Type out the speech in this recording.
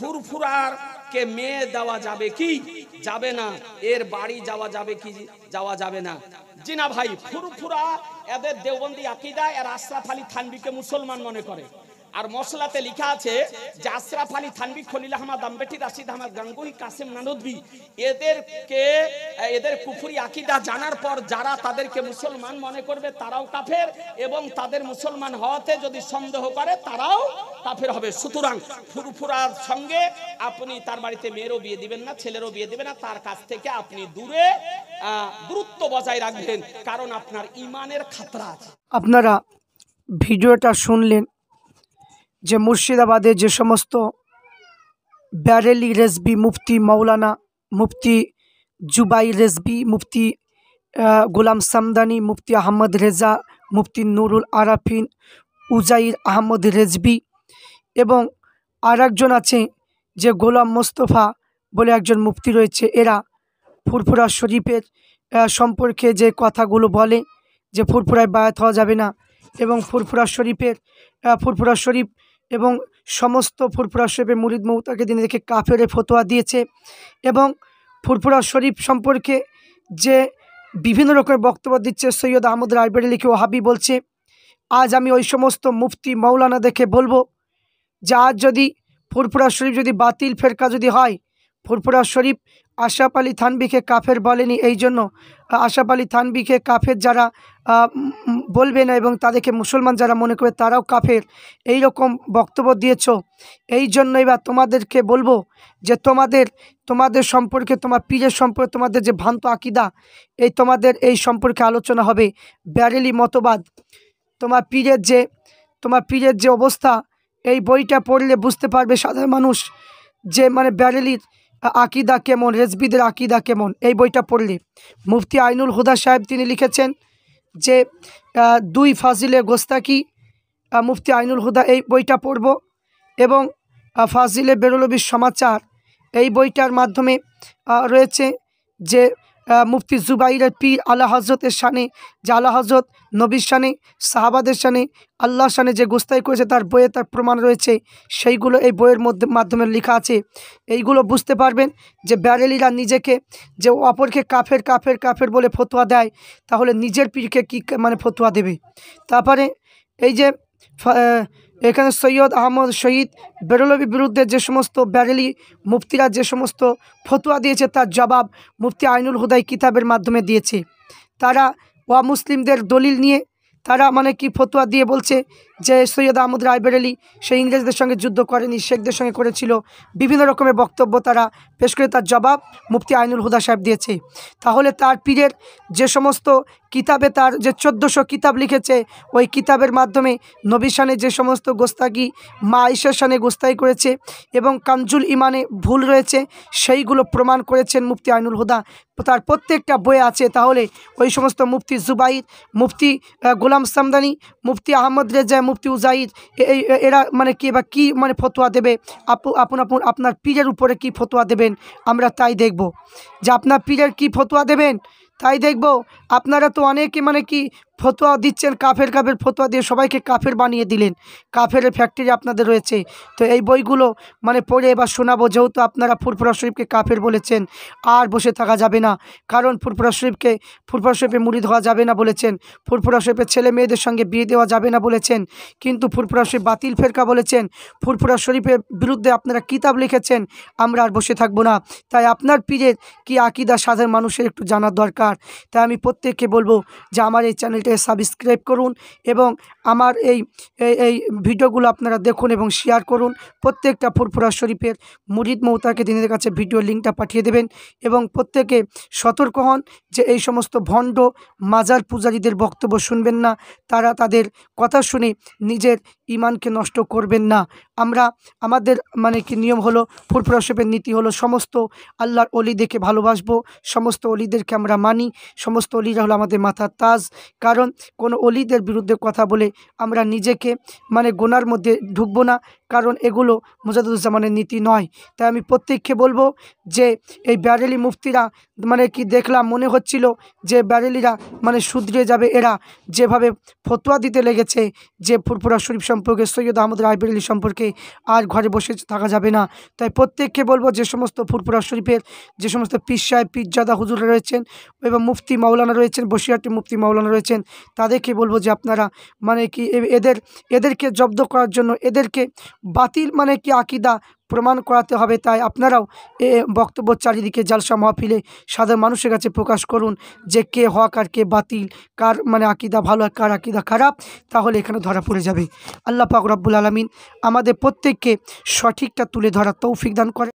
ফুরফুরার কে মেয়ে দেওয়া যাবে কি যাবে না? এর বাড়ি যাওয়া যাবে কি যাওয়া যাবে না? জি না ভাই, ফুরফুরা এদের দেওবন্দি আকীদা, এর আশরাফ আলী থানভীকে মুসলমান মনে করে। আর মশলাতে লেখা আছে যে আশরাফ আলী থানভী, খলিল আহমদ আম্বেটি, রাশিদ আহমদ গাঙ্গুহি, কাসেম নানদভী এদের কুফরি আকীদা জানার পর যারা তাদেরকে মুসলমান মনে করবে তারাও কাফের, এবং তাদের মুসলমান হওয়াতে যদি সন্দেহ করে তারাও কাফের হবে। সুতরাং ফুরফুরার সঙ্গে আপনি তার বাড়িতে মেয়েরও বিয়ে দিবেন না, ছেলেরও বিয়ে দিবেন না, তার কাছ থেকে আপনি দূরত্ব বজায় রাখবেন, কারণ আপনার ইমানের খাতরা আছে। আপনারা ভিডিওটা শুনলেন যে মুর্শিদাবাদে যে সমস্ত ব্যারেলি রেজবি, মুফতি মাওলানা, মুফতি জুবাই রেজবি, মুফতি গোলাম সামদানি, মুফতি আহমদ রেজা, মুফতি নুরুল আরাফিন, উজাইর আহমদ রেজবি এবং আর একজন আছে যে গোলাম মোস্তফা বলে একজন মুফতি রয়েছে, এরা ফুরফুরা শরীফের সম্পর্কে যে কথাগুলো বলে যে ফুরফুরায় বায়াত হওয়া যাবে না, এবং ফুরফুরা শরীফ এবং সমস্ত ফুরফুরা শরীফের মুরিদ মৌতাকে দিনে দেখে কাফেরে ফতোয়া দিয়েছে, এবং ফুরফুরা শরীফ সম্পর্কে যে বিভিন্ন রকমের বক্তব্য দিচ্ছে সৈয়দ আহমদ রায়বেরেলিকে ওহাবি বলছে। আজ আমি ওই সমস্ত মুফতি মাওলানা দেখে বলবো যে আজ যদি ফুরফুরা শরীফ যদি বাতিল ফেরকা যদি হয়, ফুরফুরা শরীফ আশরাফ আলী থানভীকে কাফের বলেনি, এই জন্য আশরাফ আলী থানভীকে কাফের যারা বলবে না এবং তাদেরকে মুসলমান যারা মনে করবে তারাও কাফের, এই রকম বক্তব্য দিয়েছ। এই জন্য এবার তোমাদেরকে বলবো যে তোমাদের সম্পর্কে, তোমার পীরের সম্পর্কে তোমাদের যে ভ্রান্ত আকীদা, তোমাদের এই সম্পর্কে আলোচনা হবে। ব্যারেলি মতবাদ, তোমার পীরের যে অবস্থা, এই বইটা পড়লে বুঝতে পারবে সাধারণ মানুষ যে মানে ব্যারেলির আকীদা কেমন, রেজবিদের আকীদা কেমন। এই বইটা পড়লে মুফতি আইনুল হুদা সাহেব তিনি লিখেছেন যে 2 ফাজিলে গোস্তাকি, মুফতি আইনুল হুদা, এই বইটা পড়ব, এবং ফাজিলে বেরলবির সমাচার, এই বইটার মাধ্যমে রয়েছে যে মুফতি জুবাইরের পীর আলা হজরতের শানে, যে আলা হজরত নবীর শানে, সাহাবাদের শানে, আল্লাহর শানে যে গোস্তাই করেছে তার বইয়ে তার প্রমাণ রয়েছে, সেইগুলো এই বইয়ের মাধ্যমে লেখা আছে। এইগুলো বুঝতে পারবেন যে ব্যারেলিরা নিজেকে যে অপরকে কাফের বলে ফতোয়া দেয়, তাহলে নিজের পীরকে কী মানে ফতোয়া দেবে। তারপরে এই যে এখানে সৈয়দ আহমদ শহীদ বেরলভির বিরুদ্ধে যে সমস্ত ব্যারেলি মুফতিরা যে সমস্ত ফতোয়া দিয়েছে তার জবাব মুফতি আইনুল হুদাই কিতাবের মাধ্যমে দিয়েছে। তারা মুসলিমদের দলিল নিয়ে তারা মানে কি ফতোয়া দিয়ে বলছে যে সৈয়দ আহমদ রায়বেরেলি সে ইংরেজদের সঙ্গে যুদ্ধ করেনি, শেখদের সঙ্গে করেছিল, বিভিন্ন রকমের বক্তব্য তারা পেশ করে তার জবাব মুফতি আইনুল হুদা সাহেব দিয়েছে। তাহলে তার পীরের যে সমস্ত কিতাবে তার যে 1400 কিতাব লিখেছে, ওই কিতাবের মাধ্যমে নবীর শানে যে সমস্ত গোস্তাকি, মা আয়েশার শানে গোস্তাকি করেছে এবং কানজুল ইমানে ভুল রয়েছে, সেইগুলো প্রমাণ করেছেন মুফতি আইনুল হুদা, তার প্রত্যেকটা বইয়ে আছে। তাহলে ওই সমস্ত মুফতি জুবাইর, মুফতি গোলাম সামদানি, মুফতি আহমদ রেজা, মুফতি উজাইর, এরা মানে কি মানে ফতোয়া দেবে, আপনার পীরের উপরে কি ফতোয়া দেবেন, আমরা তাই দেখব যে আপনার পীরের কি ফতোয়া দেবেন, তাই দেখব। আপনারা তো অনেকে মানে কি ফতোয়া দিচ্ছেন, কাফের ফতোয়া দিয়ে সবাইকে কাফের বানিয়ে দিলেন, কাফের ফ্যাক্টরি আপনাদের রয়েছে। তো এই বইগুলো মানে পড়ে এবার শোনাবো, যেহেতু আপনারা ফুরফুরা শরীফকে কাফের বলেছেন, আর বসে থাকা যাবে না, কারণ ফুরফুরা শরীফে মুরিদ হওয়া যাবে না বলেছেন, ফুরফুরা শরীফের ছেলে মেয়েদের সঙ্গে বিয়ে দেওয়া যাবে না বলেছেন, কিন্তু ফুরফুরা শরীফ বাতিল ফেরকা বলেছেন, ফুরফুরা শরীফের বিরুদ্ধে আপনারা কিতাব লিখেছেন, আমরা আর বসে থাকবো না। তাই আপনার পীরের কি আকীদা সাধারণ মানুষের একটু জানার দরকার। তাই আমি প্রত্যেককে বলবো যে আমার এই চ্যানেলটা সাবস্ক্রাইব করুন এবং আমার এই ভিডিওগুলো আপনারা দেখুন এবং শেয়ার করুন। প্রত্যেকটা ফুরফুরা শরীফের মুরিদ মৌতাকে দিনের কাছে ভিডিও লিঙ্কটা পাঠিয়ে দেবেন এবং প্রত্যেকে সতর্ক হন যে এই সমস্ত ভণ্ড মাজার পূজারীদের বক্তব্য শুনবেন না, তারা তাদের কথা শুনে নিজের ইমানকে নষ্ট করবেন না। আমাদের মানে কি নিয়ম হলো, ফুরফুরা শরীফের নীতি হলো সমস্ত আল্লাহর অলিদেরকে ভালোবাসবো, সমস্ত অলিদেরকে আমরা মানি, সমস্ত অলিরা হলো আমাদের মাথার তাজ। কারণ কোনো অলিদের বিরুদ্ধে কথা বলে আমরা নিজেকে মানে গোনার মধ্যে ঢুকবো না, কারণ এগুলো মুজাদ্দুজ্জামানের নীতি নয়। তাই আমি প্রত্যেককে বলবো যে এই ব্যারেলি মুফতিরা মানে কি দেখলাম মনে হচ্ছিল যে ব্যারেলিরা মানে শুধরে যাবে, এরা যেভাবে ফতোয়া দিতে লেগেছে যে ফুরফুরা শরীফ সম্পর্কে, সৈয়দ আহমদ রায় বেরেলি সম্পর্কে আর ঘরে বসে থাকা যাবে না। তাই প্রত্যেককে বলবো যে সমস্ত ফুরফুরা শরীফের যে সমস্ত পীর সাহেব পীরজাদা হুজুররা রয়েছেন এবং মুফতি মাওলানা রয়েছেন, বসিরহাটি মুফতি মাওলানা রয়েছেন, তাদেরকে বলবো যে আপনারা মানে কি এদেরকে জব্দ করার জন্য এদেরকে বাতিল মানে কি আকিদা প্রমাণ করাতে হবে। তাই আপনারাও বক্তব্য চারিদিকে জালসা মাহফিলে সাধারণ মানুষের কাছে প্রকাশ করুন যে কে হক আর কে বাতিল, কার মানে আকিদা ভালো আর কার আকিদা খারাপ, তাহলে এখানে ধরা পড়ে যাবে। আল্লাহ পাক রব্বুল আলামিন আমাদের প্রত্যেককে সঠিকটা তুলে ধরার তৌফিক দান করে।